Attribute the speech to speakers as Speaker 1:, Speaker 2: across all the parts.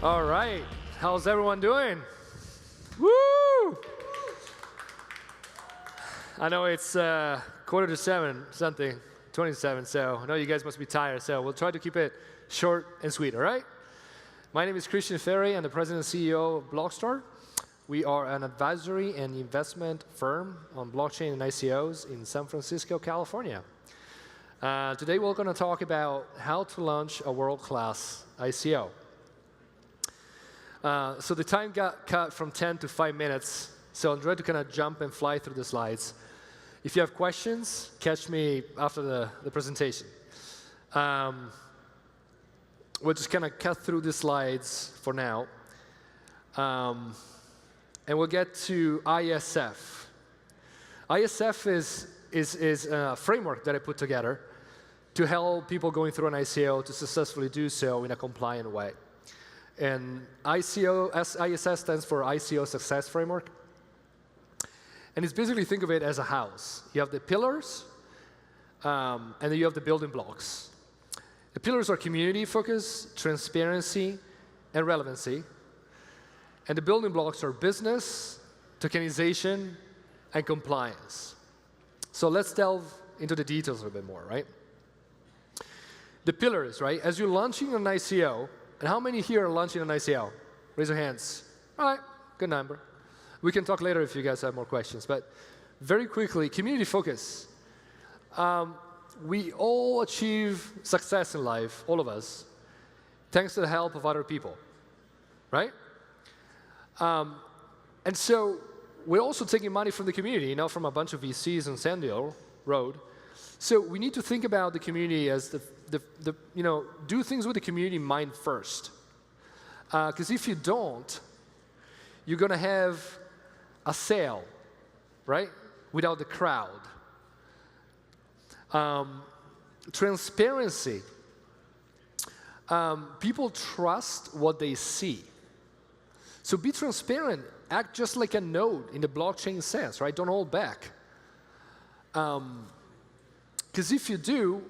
Speaker 1: All right. How's everyone doing? Woo! I know it's 6:45, something, 27, so I know you guys must be tired, so we'll try to keep it short and sweet, all right? My name is Ferri. I'm the president and CEO of BlockStar. We are an advisory and investment firm on blockchain and ICOs in San Francisco, California. Today we're going to talk about how to launch a world-class ICO. So the time got cut from 10 to 5 minutes, so I'm ready to kind of jump and fly through the slides. If you have questions, catch me after the presentation. We'll just kind of cut through the slides for now. And we'll get to ISF. ISF is a framework that I put together to help people going through an ICO to successfully do so in a compliant way. And ISS stands for ICO Success Framework. And it's basically, think of it as a house. You have the pillars, and then you have the building blocks. The pillars are community focus, transparency, and relevancy. And the building blocks are business, tokenization, and compliance. So let's delve into the details a little bit more, right? The pillars, right? As you're launching an ICO, and how many here are launching an ICO? Raise your hands. All right, good number. We can talk later if you guys have more questions. But very quickly, community focus. We all achieve success in life, all of us, thanks to the help of other people, right? And so we're also taking money from the community, from a bunch of VCs on Sandhill Road. So we need to think about the community as do things with the community in mind first. Because if you don't, you're going to have a sale, right, without the crowd. Transparency. People trust what they see. So be transparent. Act just like a node in the blockchain sense, right? Don't hold back. Because if you do,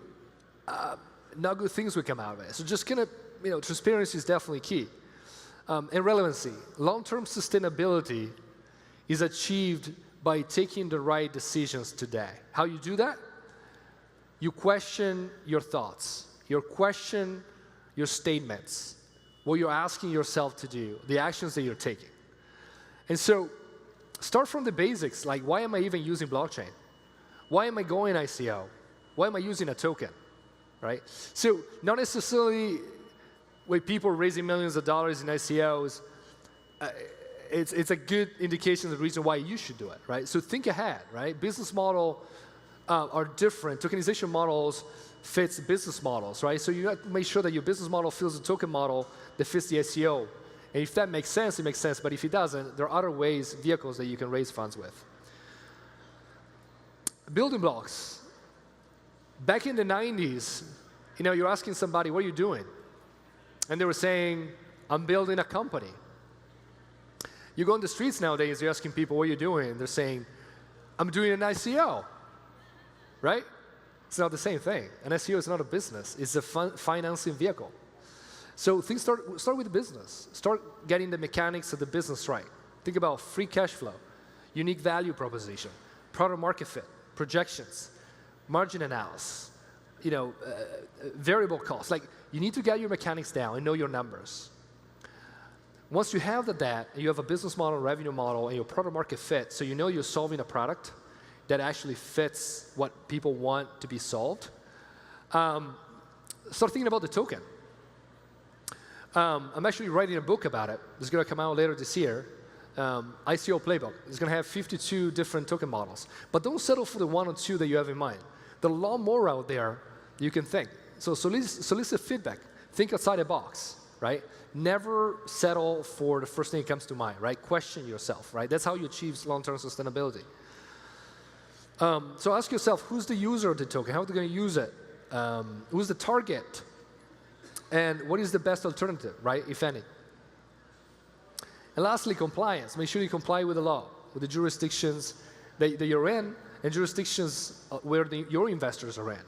Speaker 1: not good things will come out of it. So just kind of, transparency is definitely key. And relevancy. Long-term sustainability is achieved by taking the right decisions today. How you do that? You question your thoughts. You question your statements, what you're asking yourself to do, the actions that you're taking. And so start from the basics, like why am I even using blockchain? Why am I going ICO? Why am I using a token, right? So not necessarily with people raising millions of dollars in ICOs, it's a good indication of the reason why you should do it, right? So think ahead, right? Business model are different. Tokenization models fits business models, right? So you have to make sure that your business model fits the token model that fits the ICO. And if that makes sense, it makes sense. But if it doesn't, there are other ways, vehicles that you can raise funds with. Building blocks. Back in the 90s, you're asking somebody, what are you doing? And they were saying, I'm building a company. You go on the streets nowadays, you're asking people, what are you doing? And they're saying, I'm doing an ICO, right? It's not the same thing. An ICO is not a business. It's a financing vehicle. So things start with the business. Start getting the mechanics of the business right. Think about free cash flow, unique value proposition, product market fit, projections, margin analysis, variable costs. Like, you need to get your mechanics down and know your numbers. Once you have that, you have a business model, revenue model, and your product market fit, so you're solving a product that actually fits what people want to be solved. Start thinking about the token. I'm actually writing a book about it. It's going to come out later this year. ICO Playbook. It's going to have 52 different token models. But don't settle for the 1 or 2 that you have in mind. There are a lot more out there you can think. So solicit feedback. Think outside the box, right? Never settle for the first thing that comes to mind, right? Question yourself, right? That's how you achieve long-term sustainability. So ask yourself, who's the user of the token? How are they going to use it? Who's the target? And what is the best alternative, right, if any? And lastly, compliance. Make sure you comply with the law, with the jurisdictions that you're in, and jurisdictions where your investors are in.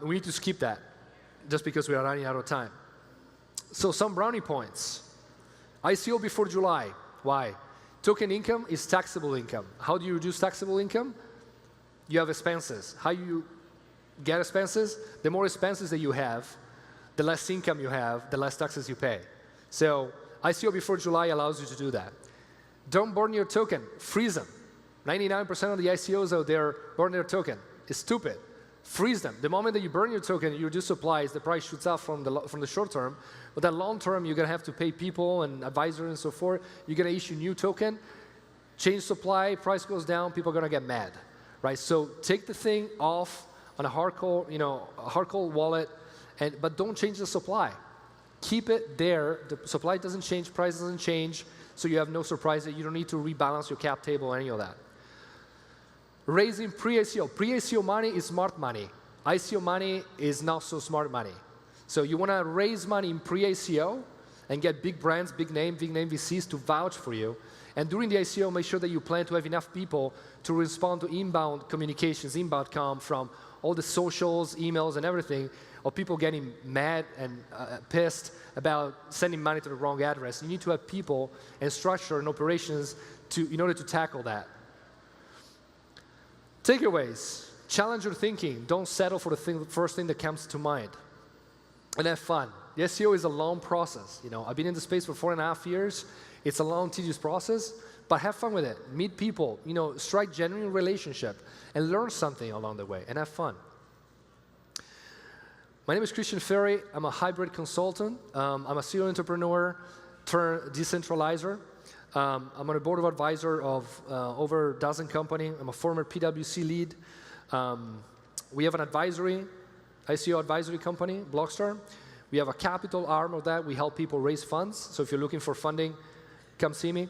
Speaker 1: We need to skip that, just because we are running out of time. So some brownie points. ICO before July. Why? Token income is taxable income. How do you reduce taxable income? You have expenses. How you get expenses? The more expenses that you have, the less income you have, the less taxes you pay. So ICO before July allows you to do that. Don't burn your token. Freeze them. 99% of the ICOs out there burn their token. It's stupid. Freeze them. The moment that you burn your token, you reduce supplies, the price shoots up from the short term. But then long term, you're going to have to pay people and advisors and so forth. You're going to issue new token, change supply, price goes down, people are going to get mad, right? So take the thing off on a hardcore, a hardcore wallet, but don't change the supply. Keep it there. The supply doesn't change, price doesn't change, so you have no surprises. You don't need to rebalance your cap table or any of that. Raising pre-ICO. Pre-ICO money is smart money. ICO money is not so smart money. So you want to raise money in pre-ICO and get big brands, big name VCs to vouch for you. And during the ICO, make sure that you plan to have enough people to respond to inbound communications, inbound comm from all the socials, emails, and everything, of people getting mad and pissed about sending money to the wrong address. You need to have people and structure and operations in order to tackle that. Takeaways. Challenge your thinking. Don't settle for the first thing that comes to mind. And have fun. The SEO is a long process. I've been in the space for 4.5 years. It's a long, tedious process, but have fun with it. Meet people. Strike genuine relationship and learn something along the way and have fun. My name is Ferri. I'm a hybrid consultant. I'm a serial entrepreneur turned decentralizer. I'm on a board of advisor of over a dozen companies. I'm a former PwC lead. We have an ICO advisory company, BlockStar. We have a capital arm of that. We help people raise funds. So if you're looking for funding, come see me.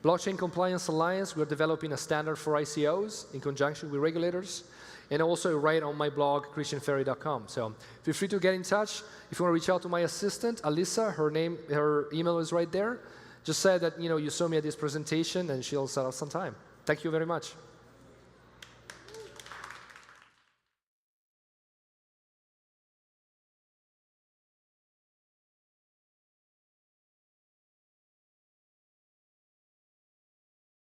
Speaker 1: Blockchain Compliance Alliance, we're developing a standard for ICOs in conjunction with regulators. And also write on my blog, christianferri.com. So feel free to get in touch. If you want to reach out to my assistant, Alyssa, her email is right there. Just say that you saw me at this presentation, and she'll set up some time. Thank you very much.